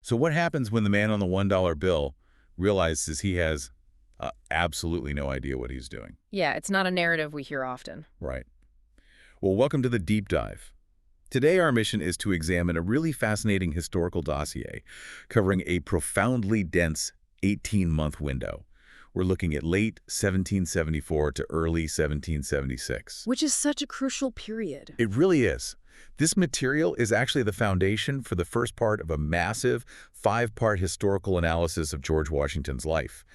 So what happens when the man on the $1 bill realizes he has absolutely no idea what he's doing? Yeah, it's not a narrative we hear often. Right. Well, welcome to the Deep Dive. Today, our mission is to examine a really fascinating historical dossier covering a profoundly dense 18-month window. We're looking at late 1774 to early 1776. Which is such a crucial period. It really is. This material is actually the foundation for the first part of a massive 5-part historical analysis of George Washington's life.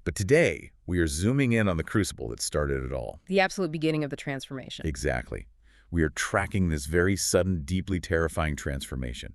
But today, we are zooming in on the crucible that started it all. The absolute beginning of the transformation. Exactly. We are tracking this very sudden, deeply terrifying transformation.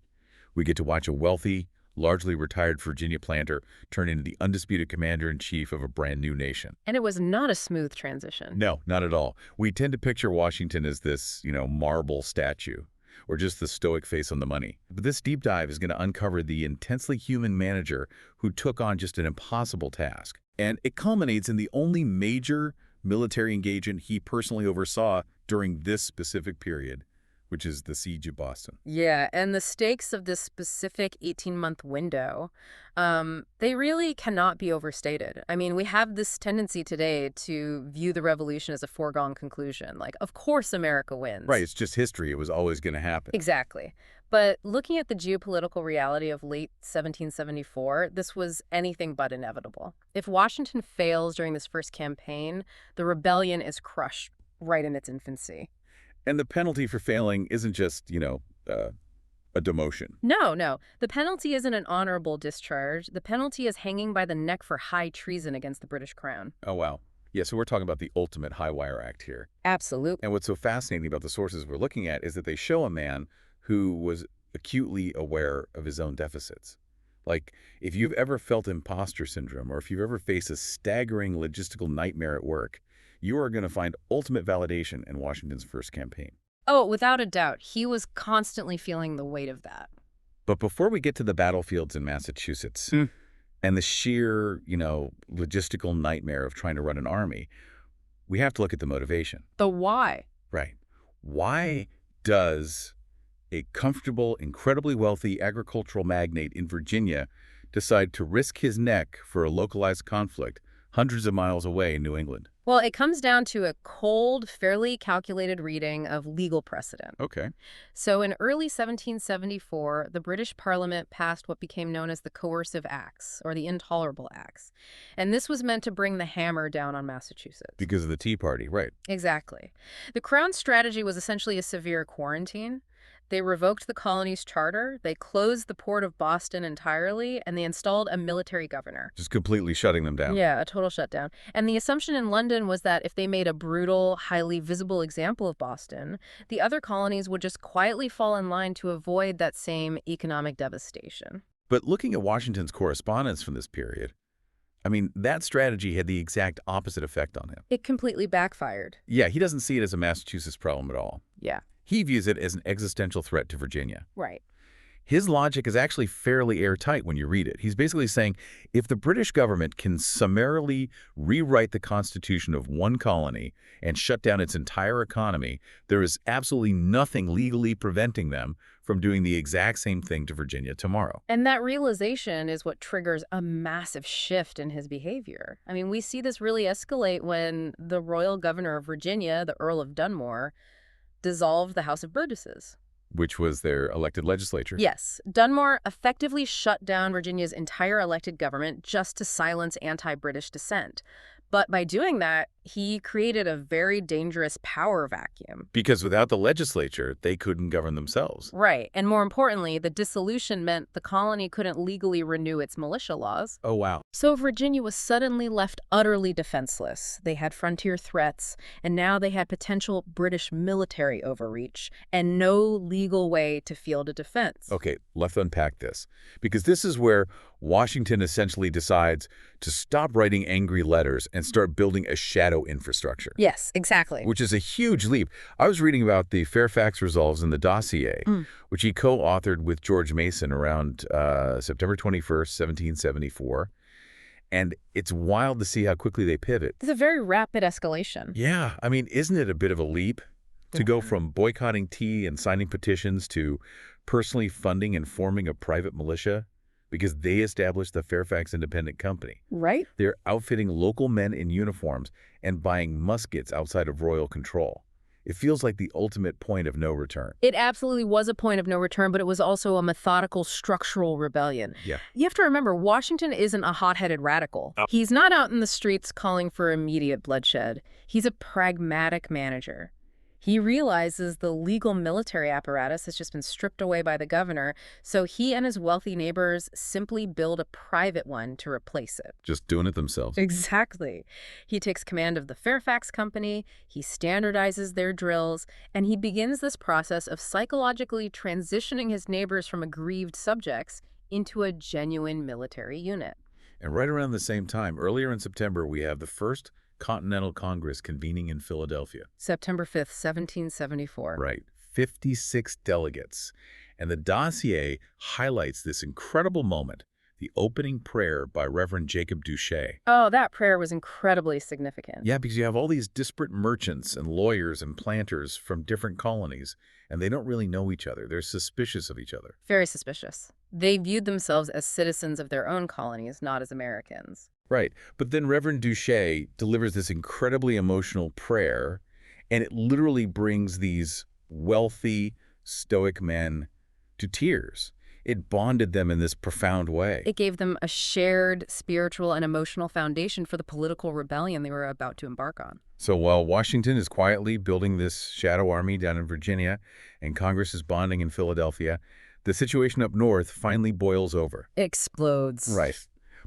We get to watch a wealthy, largely retired Virginia planter turn into the undisputed commander-in-chief of a brand new nation. And it was not a smooth transition. No, not at all. We tend to picture Washington as this, marble statue, or just the stoic face on the money. But this deep dive is going to uncover the intensely human manager who took on just an impossible task. And it culminates in the only major military engagement he personally oversaw during this specific period, which is the Siege of Boston. Yeah, and the stakes of this specific 18-month window, they really cannot be overstated. I mean, we have this tendency today to view the revolution as a foregone conclusion. Like, of course America wins. Right, it's just history. It was always going to happen. Exactly. But looking at the geopolitical reality of late 1774, this was anything but inevitable. If Washington fails during this first campaign, the rebellion is crushed right in its infancy. And the penalty for failing isn't just, a demotion. No. The penalty isn't an honorable discharge. The penalty is hanging by the neck for high treason against the British Crown. Oh, wow. Yeah, so we're talking about the ultimate high-wire act here. Absolutely. And what's so fascinating about the sources we're looking at is that they show a man who was acutely aware of his own deficits. Like, if you've ever felt imposter syndrome, or if you've ever faced a staggering logistical nightmare at work, you are going to find ultimate validation in Washington's first campaign. Oh, without a doubt. He was constantly feeling the weight of that. But before we get to the battlefields in Massachusetts and the sheer, logistical nightmare of trying to run an army, we have to look at the motivation. The why. Right. Why does a comfortable, incredibly wealthy agricultural magnate in Virginia decide to risk his neck for a localized conflict hundreds of miles away in New England? Well, it comes down to a cold, fairly calculated reading of legal precedent. Okay. So in early 1774, the British Parliament passed what became known as the Coercive Acts, or the Intolerable Acts. And this was meant to bring the hammer down on Massachusetts. Because of the Tea Party, right. Exactly. The Crown's strategy was essentially a severe quarantine. They revoked the colony's charter, they closed the port of Boston entirely, and they installed a military governor. Just completely shutting them down. Yeah, a total shutdown. And the assumption in London was that if they made a brutal, highly visible example of Boston, the other colonies would just quietly fall in line to avoid that same economic devastation. But looking at Washington's correspondence from this period, that strategy had the exact opposite effect on him. It completely backfired. Yeah, he doesn't see it as a Massachusetts problem at all. Yeah. He views it as an existential threat to Virginia. Right. His logic is actually fairly airtight when you read it. He's basically saying, if the British government can summarily rewrite the constitution of one colony and shut down its entire economy, there is absolutely nothing legally preventing them from doing the exact same thing to Virginia tomorrow. And that realization is what triggers a massive shift in his behavior. We see this really escalate when the royal governor of Virginia, the Earl of Dunmore, dissolved the House of Burgesses. Which was their elected legislature. Yes. Dunmore effectively shut down Virginia's entire elected government just to silence anti-British dissent. But by doing that, he created a very dangerous power vacuum. Because without the legislature, they couldn't govern themselves. Right. And more importantly, the dissolution meant the colony couldn't legally renew its militia laws. Oh, wow. So Virginia was suddenly left utterly defenseless. They had frontier threats, and now they had potential British military overreach and no legal way to field a defense. Okay, let's unpack this. Because this is where Washington essentially decides to stop writing angry letters and start building a shadow infrastructure. Yes, exactly. Which is a huge leap. I was reading about the Fairfax Resolves in the dossier, which he co-authored with George Mason around September 21st, 1774. And it's wild to see how quickly they pivot. It's a very rapid escalation. Yeah, isn't it a bit of a leap to go from boycotting tea and signing petitions to personally funding and forming a private militia? because they established the Fairfax Independent Company. Right? They're outfitting local men in uniforms and buying muskets outside of royal control. It feels like the ultimate point of no return. It absolutely was a point of no return, but it was also a methodical structural rebellion. Yeah. You have to remember, Washington isn't a hot-headed radical. He's not out in the streets calling for immediate bloodshed. He's a pragmatic manager. He realizes the legal military apparatus has just been stripped away by the governor, so he and his wealthy neighbors simply build a private one to replace it. Just doing it themselves. Exactly. He takes command of the Fairfax Company, he standardizes their drills, and he begins this process of psychologically transitioning his neighbors from aggrieved subjects into a genuine military unit. And right around the same time, earlier in September, we have the First Continental Congress convening in Philadelphia. September 5th, 1774. Right. 56 delegates. And the dossier highlights this incredible moment, the opening prayer by Reverend Jacob Duché. Oh, that prayer was incredibly significant. Yeah, because you have all these disparate merchants and lawyers and planters from different colonies, and they don't really know each other. They're suspicious of each other. Very suspicious. They viewed themselves as citizens of their own colonies, not as Americans. Right. But then Reverend Duché delivers this incredibly emotional prayer, and it literally brings these wealthy, stoic men to tears. It bonded them in this profound way. It gave them a shared spiritual and emotional foundation for the political rebellion they were about to embark on. So while Washington is quietly building this shadow army down in Virginia and Congress is bonding in Philadelphia, the situation up north finally boils over. It explodes. Right.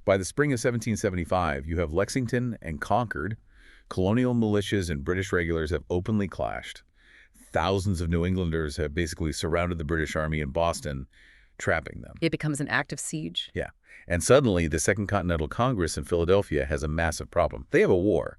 By the spring of 1775, you have Lexington and Concord. Colonial militias and British regulars have openly clashed. Thousands of New Englanders have basically surrounded the British Army in Boston, trapping them. It becomes an active siege. Yeah. And suddenly, the Second Continental Congress in Philadelphia has a massive problem. They have a war,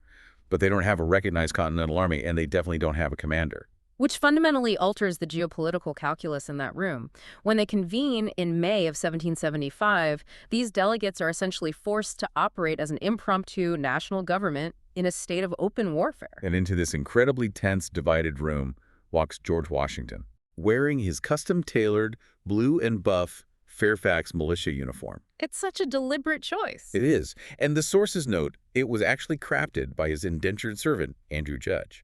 but they don't have a recognized Continental Army, and they definitely don't have a commander. Which fundamentally alters the geopolitical calculus in that room. When they convene in May of 1775, these delegates are essentially forced to operate as an impromptu national government in a state of open warfare. And into this incredibly tense, divided room walks George Washington, wearing his custom-tailored blue and buff Fairfax militia uniform. It's such a deliberate choice. It is. And the sources note it was actually crafted by his indentured servant, Andrew Judge.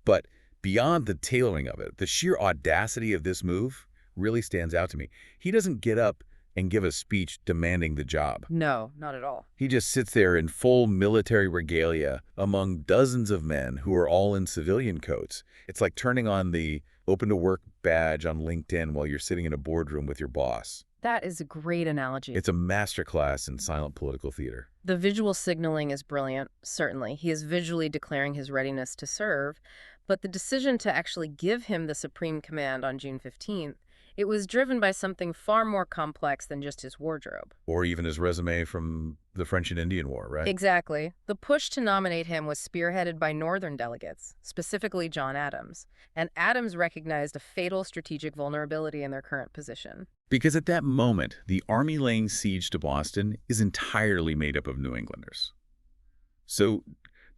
But beyond the tailoring of it, the sheer audacity of this move really stands out to me. He doesn't get up and give a speech demanding the job. No, not at all. He just sits there in full military regalia among dozens of men who are all in civilian coats. It's like turning on the open to work badge on LinkedIn while you're sitting in a boardroom with your boss. That is a great analogy. It's a masterclass in silent political theater. The visual signaling is brilliant, certainly. He is visually declaring his readiness to serve, but the decision to actually give him the supreme command on June 15th, it was driven by something far more complex than just his wardrobe. Or even his resume from the French and Indian War, right? Exactly. The push to nominate him was spearheaded by Northern delegates, specifically John Adams, and Adams recognized a fatal strategic vulnerability in their current position. Because at that moment, the army laying siege to Boston is entirely made up of New Englanders. So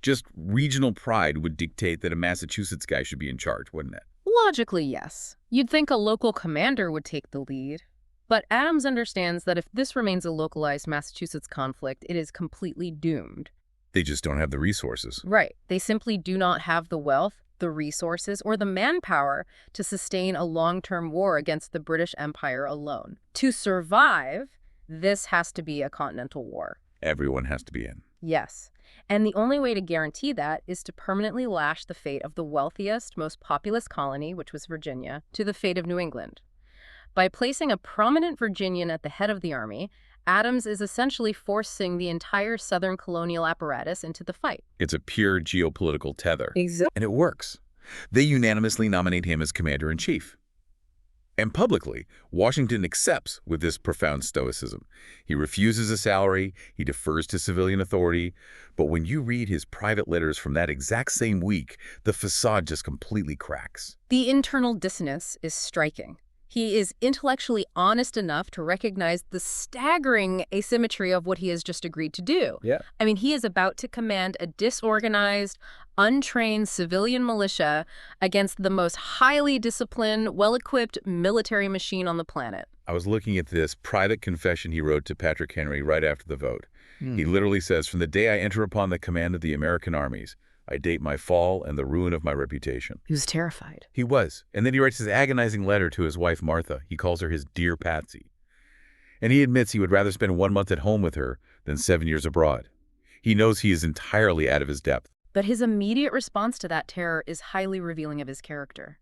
just regional pride would dictate that a Massachusetts guy should be in charge, wouldn't it? Logically, yes. You'd think a local commander would take the lead. But Adams understands that if this remains a localized Massachusetts conflict, it is completely doomed. They just don't have the resources. Right. They simply do not have the wealth, the resources, or the manpower to sustain a long-term war against the British Empire alone. To survive, this has to be a continental war. Everyone has to be in. Yes. And the only way to guarantee that is to permanently lash the fate of the wealthiest, most populous colony, which was Virginia, to the fate of New England. By placing a prominent Virginian at the head of the army, Adams is essentially forcing the entire Southern colonial apparatus into the fight. It's a pure geopolitical tether. Exactly. And it works. They unanimously nominate him as commander-in-chief. And publicly, Washington accepts with this profound stoicism. He refuses a salary, he defers to civilian authority, but when you read his private letters from that exact same week, the facade just completely cracks. The internal dissonance is striking. He is intellectually honest enough to recognize the staggering asymmetry of what he has just agreed to do. Yeah. I mean, he is about to command a disorganized, untrained civilian militia against the most highly disciplined, well-equipped military machine on the planet. I was looking at this private confession he wrote to Patrick Henry right after the vote. He literally says, "From the day I enter upon the command of the American armies, I date my fall and the ruin of my reputation." He was terrified. He was. And then he writes his agonizing letter to his wife, Martha. He calls her his dear Patsy. And he admits he would rather spend 1 month at home with her than 7 years abroad. He knows he is entirely out of his depth. But his immediate response to that terror is highly revealing of his character.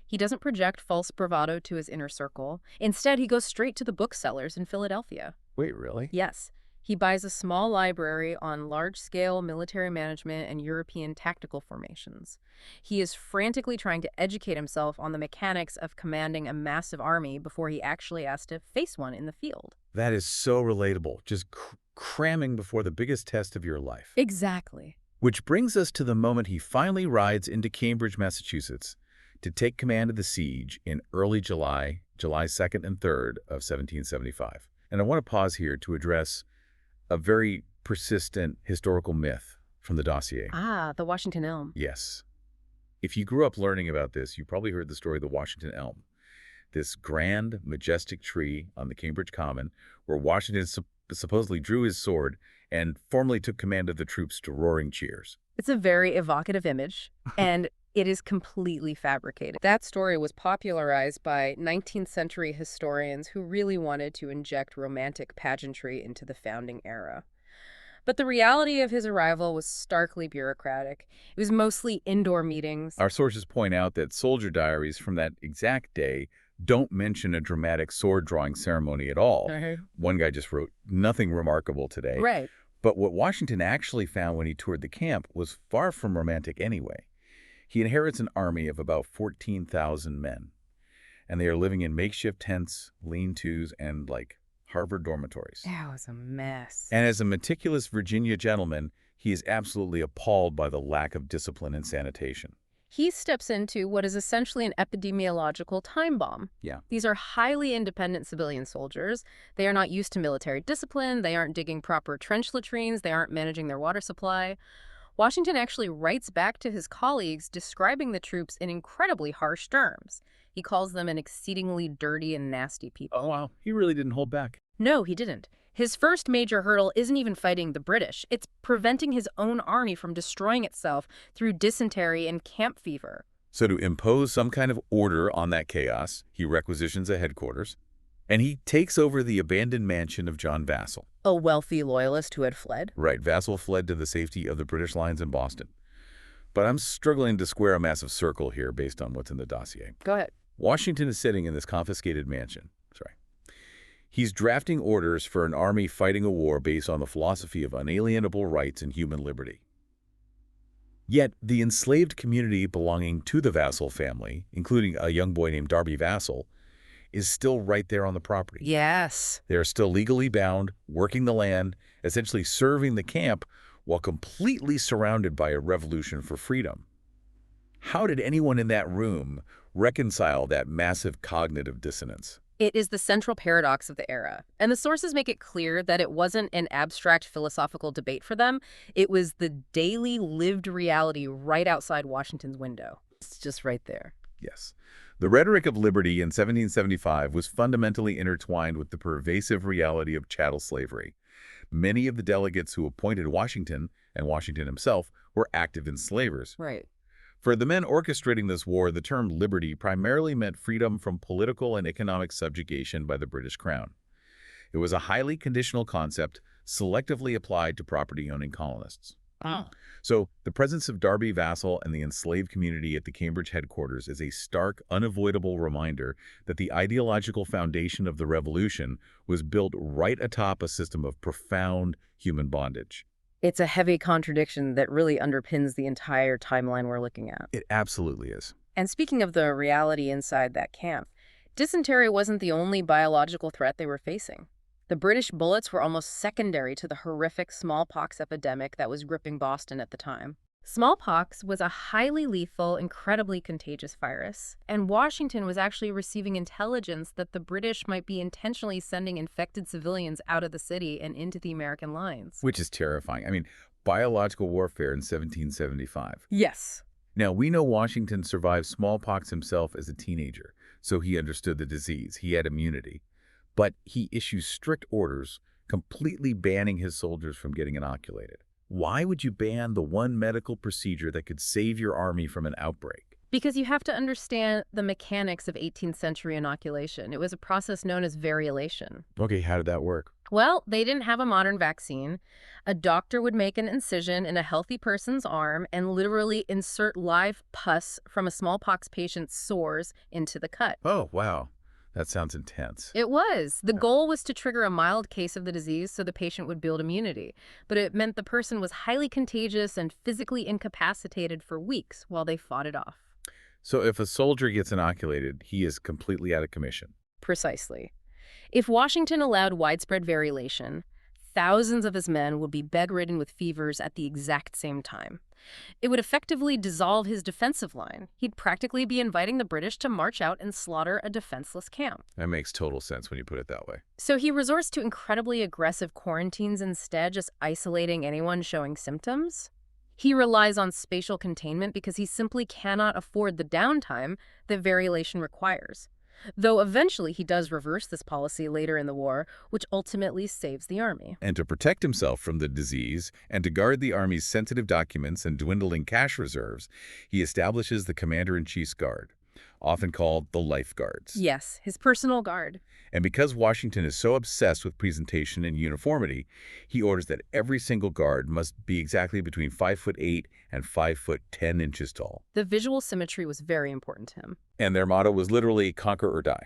He doesn't project false bravado to his inner circle. Instead, he goes straight to the booksellers in Philadelphia. Wait, really? Yes, he buys a small library on large-scale military management and European tactical formations. He is frantically trying to educate himself on the mechanics of commanding a massive army before he actually has to face one in the field. That is so relatable. Just cramming before the biggest test of your life. Exactly. Which brings us to the moment he finally rides into Cambridge, Massachusetts, to take command of the siege in early July 2nd and 3rd of 1775. And I want to pause here to address a very persistent historical myth from the dossier. Ah, the Washington Elm. Yes. If you grew up learning about this, you probably heard the story of the Washington Elm, this grand, majestic tree on the Cambridge Common where Washington supposedly drew his sword and formally took command of the troops to roaring cheers. It's a very evocative image, and it is completely fabricated. That story was popularized by 19th century historians who really wanted to inject romantic pageantry into the founding era. But the reality of his arrival was starkly bureaucratic. It was mostly indoor meetings. Our sources point out that soldier diaries from that exact day don't mention a dramatic sword-drawing ceremony at all. One guy just wrote, "Nothing remarkable today." Right. But what Washington actually found when he toured the camp was far from romantic anyway. He inherits an army of about 14,000 men, and they are living in makeshift tents, lean-tos, and, like, Harvard dormitories. That was a mess. And as a meticulous Virginia gentleman, he is absolutely appalled by the lack of discipline and sanitation. He steps into what is essentially an epidemiological time bomb. Yeah. These are highly independent civilian soldiers. They are not used to military discipline. They aren't digging proper trench latrines. They aren't managing their water supply. Washington actually writes back to his colleagues describing the troops in incredibly harsh terms. He calls them an exceedingly dirty and nasty people. Oh, wow. He really didn't hold back. No, he didn't. His first major hurdle isn't even fighting the British. It's preventing his own army from destroying itself through dysentery and camp fever. So to impose some kind of order on that chaos, he requisitions a headquarters, and he takes over the abandoned mansion of John Vassall. A wealthy loyalist who had fled? Right, Vassall fled to the safety of the British lines in Boston. But I'm struggling to square a massive circle here based on what's in the dossier. Go ahead. Washington is sitting in this confiscated mansion. He's drafting orders for an army fighting a war based on the philosophy of unalienable rights and human liberty. Yet, the enslaved community belonging to the Vassall family, including a young boy named Darby Vassall, is still right there on the property. Yes. They are still legally bound, working the land, essentially serving the camp, while completely surrounded by a revolution for freedom. How did anyone in that room reconcile that massive cognitive dissonance? It is the central paradox of the era, and the sources make it clear that it wasn't an abstract philosophical debate for them. It was the daily lived reality right outside Washington's window. It's just right there. Yes. The rhetoric of liberty in 1775 was fundamentally intertwined with the pervasive reality of chattel slavery. Many of the delegates who appointed Washington, and Washington himself, were active enslavers. Right. For the men orchestrating this war, the term liberty primarily meant freedom from political and economic subjugation by the British Crown. It was a highly conditional concept selectively applied to property-owning colonists. Oh. So the presence of Darby Vassall and the enslaved community at the Cambridge headquarters is a stark, unavoidable reminder that the ideological foundation of the revolution was built right atop a system of profound human bondage. It's a heavy contradiction that really underpins the entire timeline we're looking at. It absolutely is. And speaking of the reality inside that camp, dysentery wasn't the only biological threat they were facing. The British bullets were almost secondary to the horrific smallpox epidemic that was gripping Boston at the time. Smallpox was a highly lethal, incredibly contagious virus, and Washington was actually receiving intelligence that the British might be intentionally sending infected civilians out of the city and into the American lines. Which is terrifying. I mean, biological warfare in 1775. Yes. Now, we know Washington survived smallpox himself as a teenager, so he understood the disease. He had immunity. But he issues strict orders completely banning his soldiers from getting inoculated. Why would you ban the one medical procedure that could save your army from an outbreak? Because you have to understand the mechanics of 18th century inoculation. It was a process known as variolation. Okay, how did that work? Well, they didn't have a modern vaccine. A doctor would make an incision in a healthy person's arm and literally insert live pus from a smallpox patient's sores into the cut. Oh, wow. That sounds intense. It was. The goal was to trigger a mild case of the disease so the patient would build immunity. But it meant the person was highly contagious and physically incapacitated for weeks while they fought it off. So if a soldier gets inoculated, he is completely out of commission. Precisely. If Washington allowed widespread variolation, thousands of his men would be bedridden with fevers at the exact same time. It would effectively dissolve his defensive line. He'd practically be inviting the British to march out and slaughter a defenseless camp. That makes total sense when you put it that way. So he resorts to incredibly aggressive quarantines instead, just isolating anyone showing symptoms. He relies on spatial containment because he simply cannot afford the downtime that variolation requires. Though eventually he does reverse this policy later in the war, which ultimately saves the army. And to protect himself from the disease and to guard the Army's sensitive documents and dwindling cash reserves, he establishes the Commander-in-Chief's Guard, often called the Life Guards. Yes, his personal guard. And because Washington is so obsessed with presentation and uniformity, he orders that every single guard must be exactly between 5'8" and 5'10" tall. The visual symmetry was very important to him. And their motto was literally conquer or die.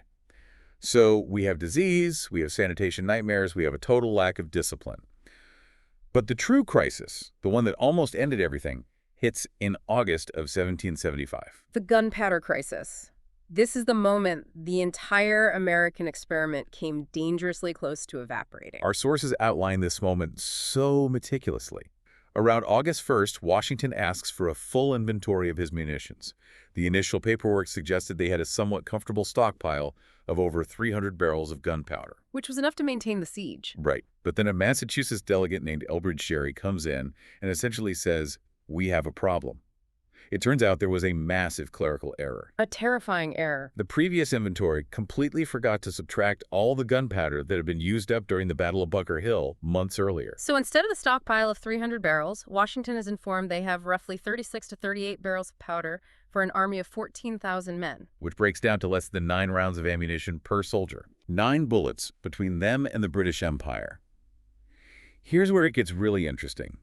So we have disease, we have sanitation nightmares, we have a total lack of discipline. But the true crisis, the one that almost ended everything, hits in August of 1775. The gunpowder crisis. This is the moment the entire American experiment came dangerously close to evaporating. Our sources outline this moment so meticulously. Around August 1st, Washington asks for a full inventory of his munitions. The initial paperwork suggested they had a somewhat comfortable stockpile of over 300 barrels of gunpowder. Which was enough to maintain the siege. Right. But then a Massachusetts delegate named Elbridge Gerry comes in and essentially says, "We have a problem." It turns out there was a massive clerical error. A terrifying error. The previous inventory completely forgot to subtract all the gunpowder that had been used up during the Battle of Bunker Hill months earlier. So instead of the stockpile of 300 barrels, Washington is informed they have roughly 36 to 38 barrels of powder for an army of 14,000 men. Which breaks down to less than 9 rounds of ammunition per soldier. 9 bullets between them and the British Empire. Here's where it gets really interesting.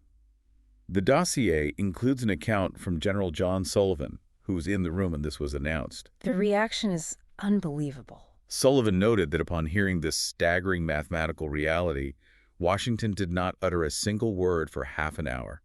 The dossier includes an account from General John Sullivan, who was in the room when this was announced. The reaction is unbelievable. Sullivan noted that upon hearing this staggering mathematical reality, Washington did not utter a single word for half an hour.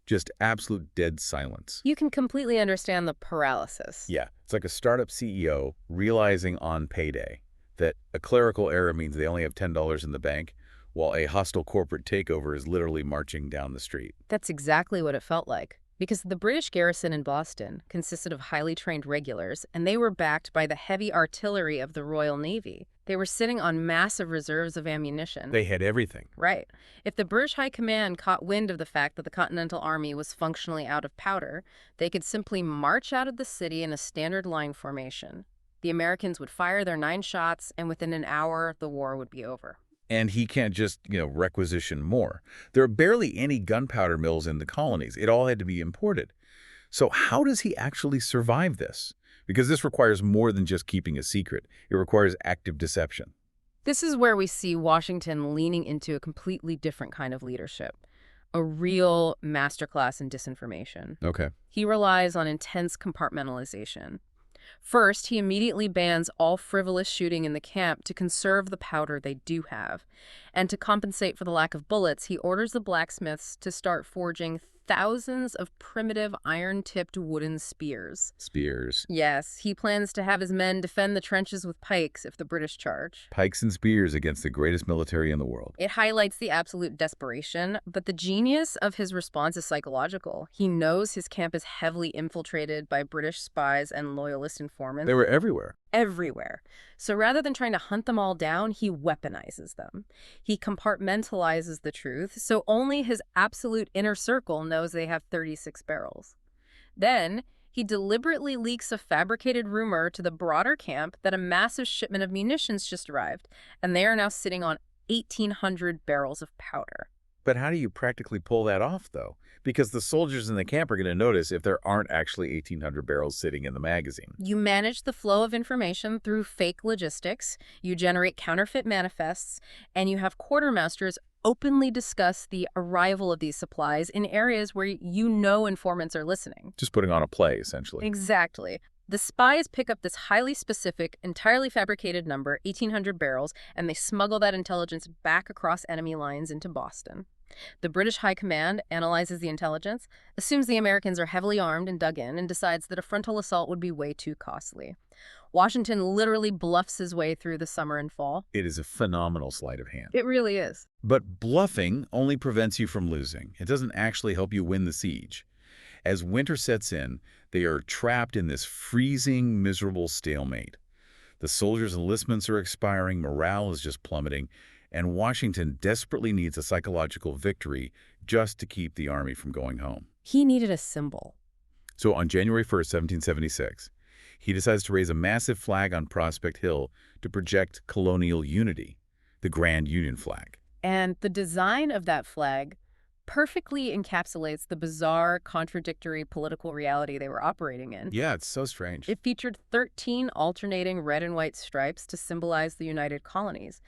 Just absolute dead silence. You can completely understand the paralysis. Yeah, it's like a startup CEO realizing on payday that a clerical error means they only have $10 in the bank, while a hostile corporate takeover is literally marching down the street. That's exactly what it felt like. Because the British garrison in Boston consisted of highly trained regulars, and they were backed by the heavy artillery of the Royal Navy. They were sitting on massive reserves of ammunition. They had everything. Right. If the British High Command caught wind of the fact that the Continental Army was functionally out of powder, they could simply march out of the city in a standard line formation. The Americans would fire their 9 shots, and within an hour, the war would be over. And he can't just, requisition more. There are barely any gunpowder mills in the colonies. It all had to be imported. So how does he actually survive this? Because this requires more than just keeping a secret. It requires active deception. This is where we see Washington leaning into a completely different kind of leadership. A real masterclass in disinformation. Okay. He relies on intense compartmentalization. First, he immediately bans all frivolous shooting in the camp to conserve the powder they do have. And to compensate for the lack of bullets, he orders the blacksmiths to start forging thousands of primitive iron-tipped wooden spears. Spears. Yes, he plans to have his men defend the trenches with pikes if the British charge. Pikes and spears against the greatest military in the world. It highlights the absolute desperation, but the genius of his response is psychological. He knows his camp is heavily infiltrated by British spies and loyalist informants. They were everywhere. Everywhere. So rather than trying to hunt them all down, he weaponizes them. He compartmentalizes the truth, so only his absolute inner circle knows they have 36 barrels. Then, he deliberately leaks a fabricated rumor to the broader camp that a massive shipment of munitions just arrived, and they are now sitting on 1,800 barrels of powder. But how do you practically pull that off, though? Because the soldiers in the camp are going to notice if there aren't actually 1,800 barrels sitting in the magazine. You manage the flow of information through fake logistics, you generate counterfeit manifests, and you have quartermasters openly discuss the arrival of these supplies in areas where you know informants are listening. Just putting on a play, essentially. Exactly. The spies pick up this highly specific, entirely fabricated number, 1,800 barrels, and they smuggle that intelligence back across enemy lines into Boston. The British High Command analyzes the intelligence, assumes the Americans are heavily armed and dug in, and decides that a frontal assault would be way too costly. Washington literally bluffs his way through the summer and fall. It is a phenomenal sleight of hand. It really is. But bluffing only prevents you from losing. It doesn't actually help you win the siege. As winter sets in, they are trapped in this freezing, miserable stalemate. The soldiers' enlistments are expiring, morale is just plummeting, and Washington desperately needs a psychological victory just to keep the army from going home. He needed a symbol. So on January 1st, 1776, he decides to raise a massive flag on Prospect Hill to project colonial unity, the Grand Union flag. And the design of that flag perfectly encapsulates the bizarre, contradictory political reality they were operating in. Yeah, it's so strange. It featured 13 alternating red and white stripes to symbolize the United Colonies.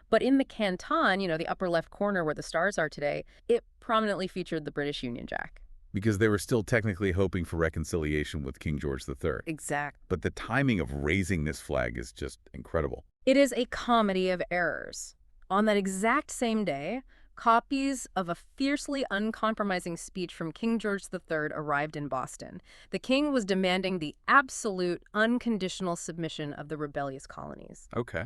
But in the canton, the upper left corner where the stars are today, it prominently featured the British Union Jack. Because they were still technically hoping for reconciliation with King George III. Exact. But the timing of raising this flag is just incredible. It is a comedy of errors. On that exact same day, copies of a fiercely uncompromising speech from King George III arrived in Boston. The king was demanding the absolute, unconditional submission of the rebellious colonies. Okay.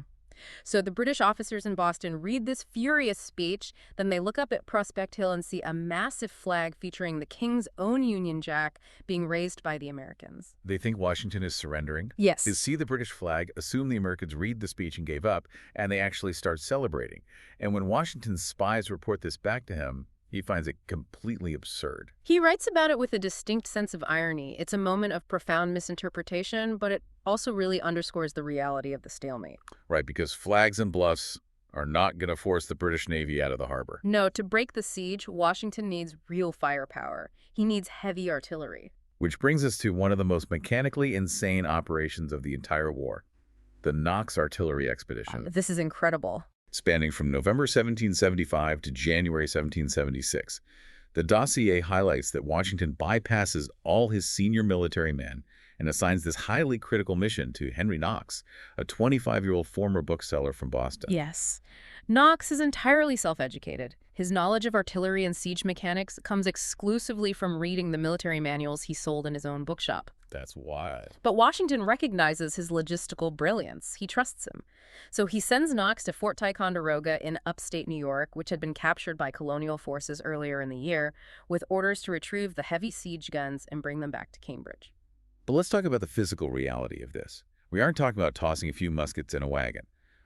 So the British officers in Boston read this furious speech, then they look up at Prospect Hill and see a massive flag featuring the king's own Union Jack being raised by the Americans. They think Washington is surrendering. Yes. They see the British flag, assume the Americans read the speech and gave up, and they actually start celebrating. And when Washington's spies report this back to him, he finds it completely absurd. He writes about it with a distinct sense of irony. It's a moment of profound misinterpretation, but it also really underscores the reality of the stalemate. Right, because flags and bluffs are not going to force the British Navy out of the harbor. No, to break the siege, Washington needs real firepower. He needs heavy artillery. Which brings us to one of the most mechanically insane operations of the entire war, the Knox Artillery Expedition. This is incredible. Spanning from November 1775 to January 1776. The dossier highlights that Washington bypasses all his senior military men and assigns this highly critical mission to Henry Knox, a 25-year-old former bookseller from Boston. Yes. Knox is entirely self-educated. His knowledge of artillery and siege mechanics comes exclusively from reading the military manuals he sold in his own bookshop. That's wild. But Washington recognizes his logistical brilliance. He trusts him. So he sends Knox to Fort Ticonderoga in upstate New York, which had been captured by colonial forces earlier in the year, with orders to retrieve the heavy siege guns and bring them back to Cambridge. But let's talk about the physical reality of this. We aren't talking about tossing a few muskets in a wagon.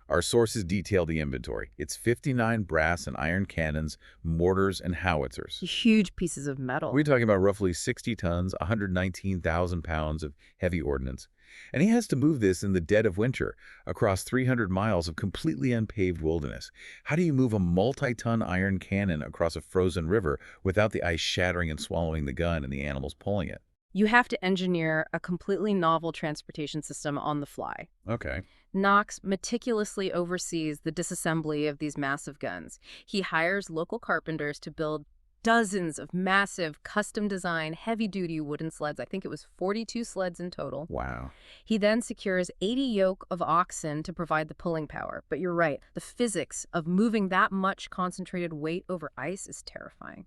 Our sources detail the inventory. It's 59 brass and iron cannons, mortars, and howitzers. Huge pieces of metal. We're talking about roughly 60 tons, 119,000 pounds of heavy ordnance. And he has to move this in the dead of winter across 300 miles of completely unpaved wilderness. How do you move a multi-ton iron cannon across a frozen river without the ice shattering and swallowing the gun and the animals pulling it? You have to engineer a completely novel transportation system on the fly. Okay. Knox meticulously oversees the disassembly of these massive guns. He hires local carpenters to build dozens of massive, custom-designed, heavy-duty wooden sleds. I think it was 42 sleds in total. Wow. He then secures 80 yoke of oxen to provide the pulling power. But you're right, the physics of moving that much concentrated weight over ice is terrifying.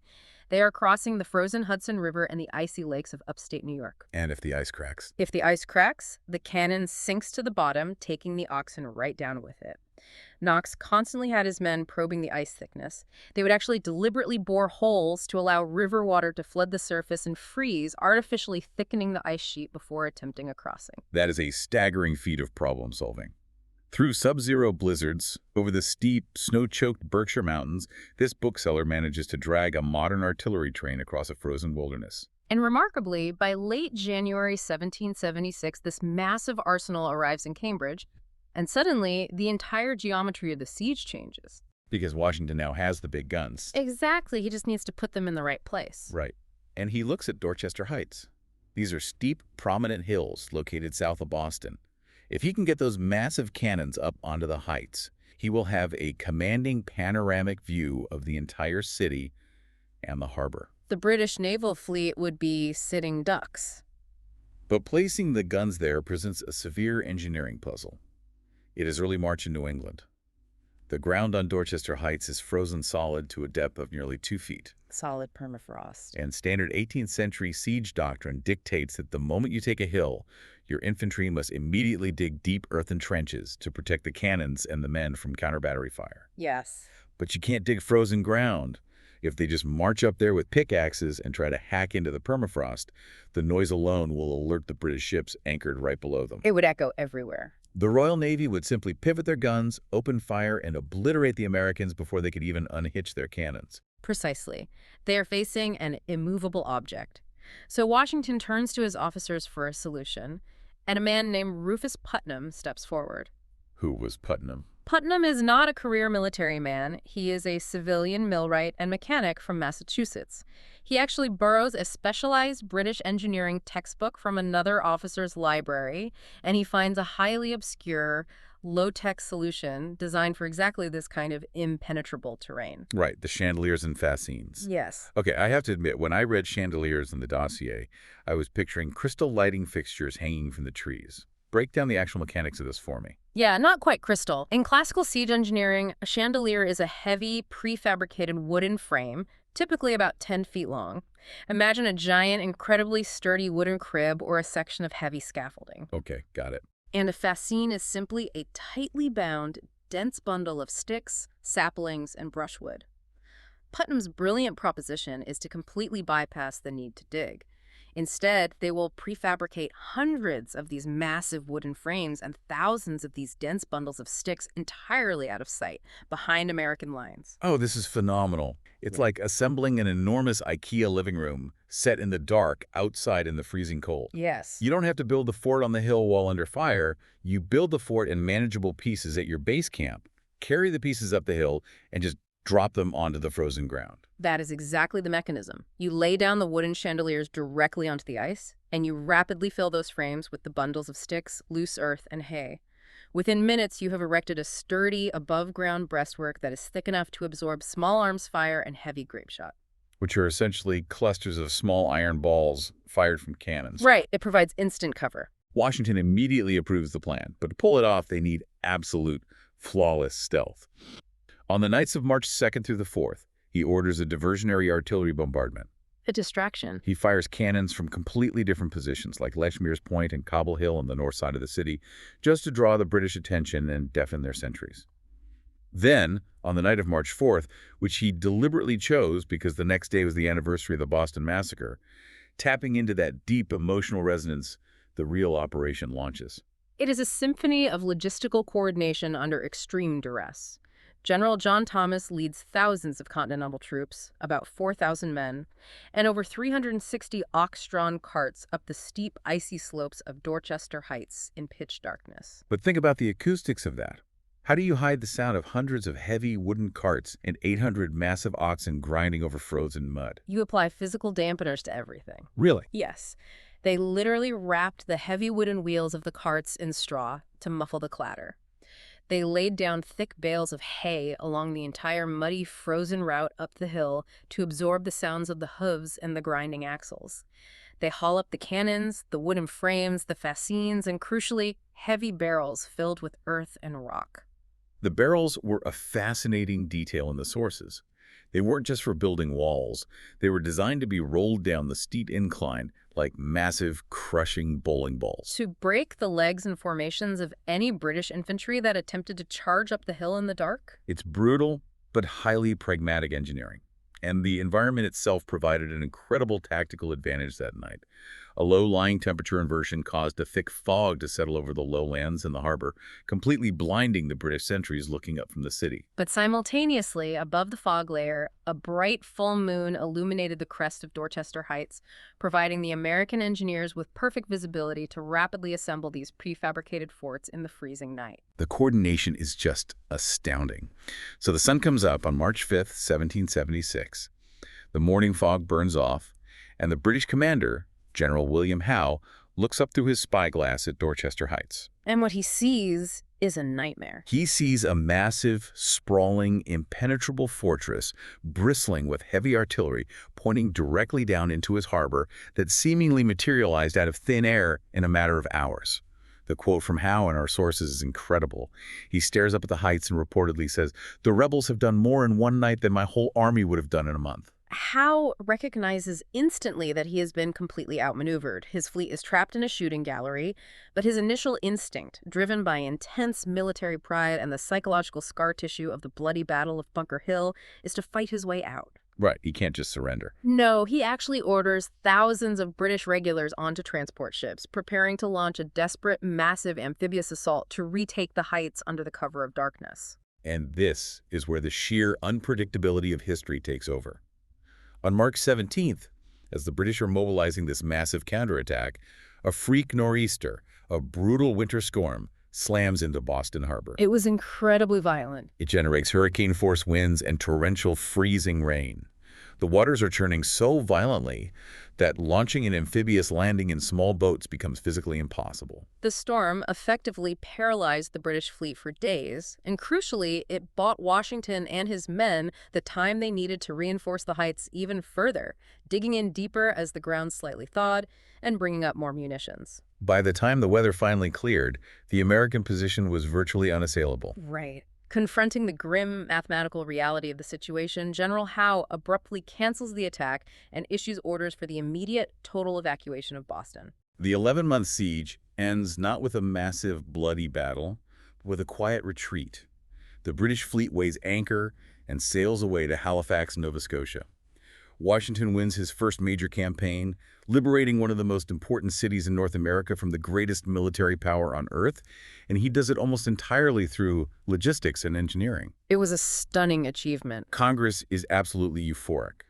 They are crossing the frozen Hudson River and the icy lakes of upstate New York. And if the ice cracks? If the ice cracks, the cannon sinks to the bottom, taking the oxen right down with it. Knox constantly had his men probing the ice thickness. They would actually deliberately bore holes to allow river water to flood the surface and freeze, artificially thickening the ice sheet before attempting a crossing. That is a staggering feat of problem solving. Through sub-zero blizzards, over the steep, snow-choked Berkshire Mountains, this bookseller manages to drag a modern artillery train across a frozen wilderness. And remarkably, by late January 1776, this massive arsenal arrives in Cambridge, and suddenly, the entire geometry of the siege changes. Because Washington now has the big guns. Exactly, he just needs to put them in the right place. Right. And he looks at Dorchester Heights. These are steep, prominent hills located south of Boston. If he can get those massive cannons up onto the heights, he will have a commanding panoramic view of the entire city and the harbor. The British naval fleet would be sitting ducks. But placing the guns there presents a severe engineering puzzle. It is early March in New England. The ground on Dorchester Heights is frozen solid to a depth of nearly 2 feet. Solid permafrost. And standard 18th century siege doctrine dictates that the moment you take a hill, your infantry must immediately dig deep earthen trenches to protect the cannons and the men from counter-battery fire. Yes. But you can't dig frozen ground. If they just march up there with pickaxes and try to hack into the permafrost, the noise alone will alert the British ships anchored right below them. It would echo everywhere. The Royal Navy would simply pivot their guns, open fire, and obliterate the Americans before they could even unhitch their cannons. Precisely. They are facing an immovable object. So Washington turns to his officers for a solution, and a man named Rufus Putnam steps forward. Who was Putnam? Putnam is not a career military man. He is a civilian millwright and mechanic from Massachusetts. He actually borrows a specialized British engineering textbook from another officer's library, and he finds a highly obscure, low-tech solution designed for exactly this kind of impenetrable terrain. Right, the chandeliers and fascines. Yes. Okay, I have to admit, when I read chandeliers in the dossier, I was picturing crystal lighting fixtures hanging from the trees. Break down the actual mechanics of this for me. Yeah, not quite crystal. In classical siege engineering, a chandelier is a heavy, prefabricated wooden frame, typically about 10 feet long. Imagine a giant, incredibly sturdy wooden crib or a section of heavy scaffolding. Okay, got it. And a fascine is simply a tightly bound, dense bundle of sticks, saplings, and brushwood. Putnam's brilliant proposition is to completely bypass the need to dig. Instead, they will prefabricate hundreds of these massive wooden frames and thousands of these dense bundles of sticks entirely out of sight, behind American lines. Oh, this is phenomenal. It's like assembling an enormous IKEA living room set in the dark outside in the freezing cold. Yes. You don't have to build the fort on the hill while under fire. You build the fort in manageable pieces at your base camp, carry the pieces up the hill, and just drop them onto the frozen ground. That is exactly the mechanism. You lay down the wooden chandeliers directly onto the ice, and you rapidly fill those frames with the bundles of sticks, loose earth, and hay. Within minutes, you have erected a sturdy, above-ground breastwork that is thick enough to absorb small arms fire and heavy grape shot. Which are essentially clusters of small iron balls fired from cannons. Right. It provides instant cover. Washington immediately approves the plan, but to pull it off, they need absolute, flawless stealth. On the nights of March 2nd through the 4th, he orders a diversionary artillery bombardment. A distraction. He fires cannons from completely different positions, like Lechmere's Point and Cobble Hill on the north side of the city, just to draw the British attention and deafen their sentries. Then, on the night of March 4th, which he deliberately chose because the next day was the anniversary of the Boston Massacre, tapping into that deep emotional resonance, the real operation launches. It is a symphony of logistical coordination under extreme duress. General John Thomas leads thousands of Continental troops, about 4,000 men, and over 360 ox-drawn carts up the steep, icy slopes of Dorchester Heights in pitch darkness. But think about the acoustics of that. How do you hide the sound of hundreds of heavy wooden carts and 800 massive oxen grinding over frozen mud? You apply physical dampeners to everything. Really? Yes. They literally wrapped the heavy wooden wheels of the carts in straw to muffle the clatter. They laid down thick bales of hay along the entire muddy, frozen route up the hill to absorb the sounds of the hooves and the grinding axles. They haul up the cannons, the wooden frames, the fascines, and crucially, heavy barrels filled with earth and rock. The barrels were a fascinating detail in the sources. They weren't just for building walls. They were designed to be rolled down the steep incline like massive, crushing bowling balls. To break the legs and formations of any British infantry that attempted to charge up the hill in the dark? It's brutal, but highly pragmatic engineering. And the environment itself provided an incredible tactical advantage that night. A low lying temperature inversion caused a thick fog to settle over the lowlands and the harbor, completely blinding the British sentries looking up from the city. But simultaneously, above the fog layer, a bright full moon illuminated the crest of Dorchester Heights, providing the American engineers with perfect visibility to rapidly assemble these prefabricated forts in the freezing night. The coordination is just astounding. So the sun comes up on March 5th, 1776. The morning fog burns off, and the British commander, General William Howe, looks up through his spyglass at Dorchester Heights. And what he sees is a nightmare. He sees a massive, sprawling, impenetrable fortress bristling with heavy artillery pointing directly down into his harbor that seemingly materialized out of thin air in a matter of hours. The quote from Howe in our sources is incredible. He stares up at the heights and reportedly says, "The rebels have done more in one night than my whole army would have done in a month." Howe recognizes instantly that he has been completely outmaneuvered. His fleet is trapped in a shooting gallery, but his initial instinct, driven by intense military pride and the psychological scar tissue of the bloody Battle of Bunker Hill, is to fight his way out. Right, he can't just surrender. No, he actually orders thousands of British regulars onto transport ships, preparing to launch a desperate, massive amphibious assault to retake the heights under the cover of darkness. And this is where the sheer unpredictability of history takes over. On March 17th, as the British are mobilizing this massive counterattack, a freak nor'easter, a brutal winter storm, slams into Boston Harbor. It was incredibly violent. It generates hurricane-force winds and torrential freezing rain. The waters are churning so violently that launching an amphibious landing in small boats becomes physically impossible. The storm effectively paralyzed the British fleet for days, and crucially, it bought Washington and his men the time they needed to reinforce the heights even further, digging in deeper as the ground slightly thawed and bringing up more munitions. By the time the weather finally cleared, the American position was virtually unassailable. Right. Confronting the grim mathematical reality of the situation, General Howe abruptly cancels the attack and issues orders for the immediate total evacuation of Boston. The 11-month siege ends not with a massive, bloody battle, but with a quiet retreat. The British fleet weighs anchor and sails away to Halifax, Nova Scotia. Washington wins his first major campaign, liberating one of the most important cities in North America from the greatest military power on Earth, and he does it almost entirely through logistics and engineering. It was a stunning achievement. Congress is absolutely euphoric.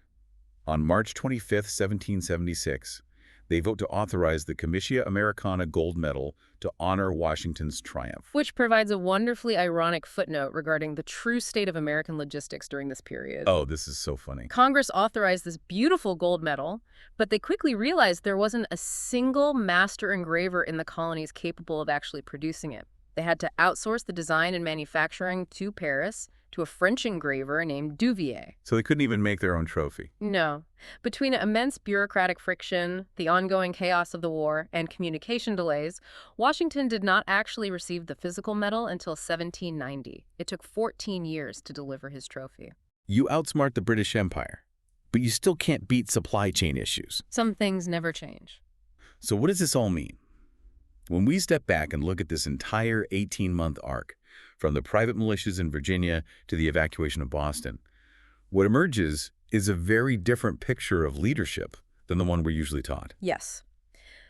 On March 25, 1776, they vote to authorize the Comitia Americana Gold Medal to honor Washington's triumph. Which provides a wonderfully ironic footnote regarding the true state of American logistics during this period. Oh, this is so funny. Congress authorized this beautiful gold medal, but they quickly realized there wasn't a single master engraver in the colonies capable of actually producing it. They had to outsource the design and manufacturing to Paris, to a French engraver named Duvier. So they couldn't even make their own trophy. No. Between immense bureaucratic friction, the ongoing chaos of the war, and communication delays, Washington did not actually receive the physical medal until 1790. It took 14 years to deliver his trophy. You outsmart the British Empire, but you still can't beat supply chain issues. Some things never change. So what does this all mean? When we step back and look at this entire 18-month arc, from the private militias in Virginia to the evacuation of Boston, what emerges is a very different picture of leadership than the one we're usually taught. Yes.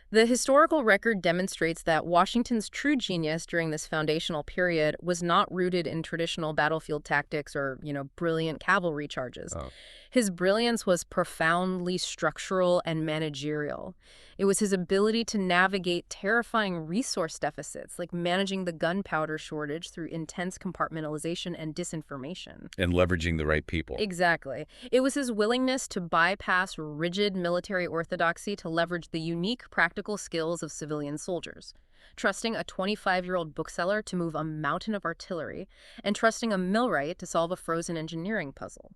The historical record demonstrates that Washington's true genius during this foundational period was not rooted in traditional battlefield tactics or, brilliant cavalry charges. Oh. His brilliance was profoundly structural and managerial. It was his ability to navigate terrifying resource deficits, like managing the gunpowder shortage through intense compartmentalization and disinformation. And leveraging the right people. Exactly. It was his willingness to bypass rigid military orthodoxy to leverage the unique practical skills of civilian soldiers. Trusting a 25-year-old bookseller to move a mountain of artillery, and trusting a millwright to solve a frozen engineering puzzle.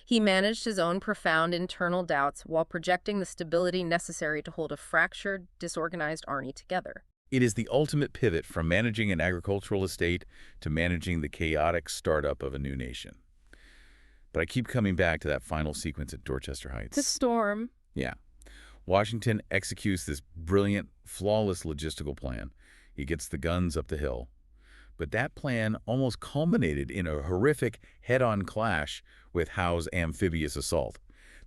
He managed his own profound internal doubts while projecting the stability necessary to hold a fractured, disorganized army together. It is the ultimate pivot from managing an agricultural estate to managing the chaotic startup of a new nation. But I keep coming back to that final sequence at Dorchester The Heights. storm. Yeah. Washington executes this brilliant, flawless logistical plan. He gets the guns up the hill. But that plan almost culminated in a horrific head-on clash with Howe's amphibious assault.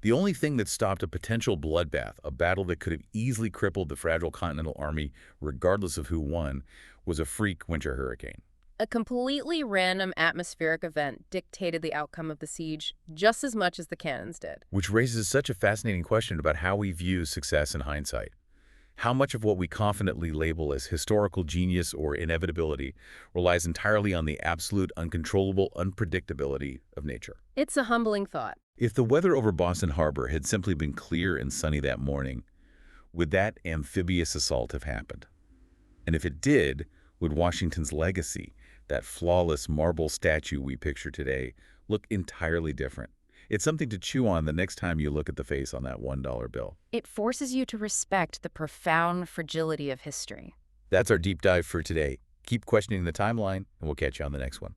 The only thing that stopped a potential bloodbath, a battle that could have easily crippled the fragile Continental Army regardless of who won, was a freak winter hurricane. A completely random atmospheric event dictated the outcome of the siege just as much as the cannons did. Which raises such a fascinating question about how we view success in hindsight. How much of what we confidently label as historical genius or inevitability relies entirely on the absolute, uncontrollable unpredictability of nature? It's a humbling thought. If the weather over Boston Harbor had simply been clear and sunny that morning, would that amphibious assault have happened? And if it did, would Washington's legacy, that flawless marble statue we picture today, look entirely different? It's something to chew on the next time you look at the face on that $1 bill. It forces you to respect the profound fragility of history. That's our deep dive for today. Keep questioning the timeline, and we'll catch you on the next one.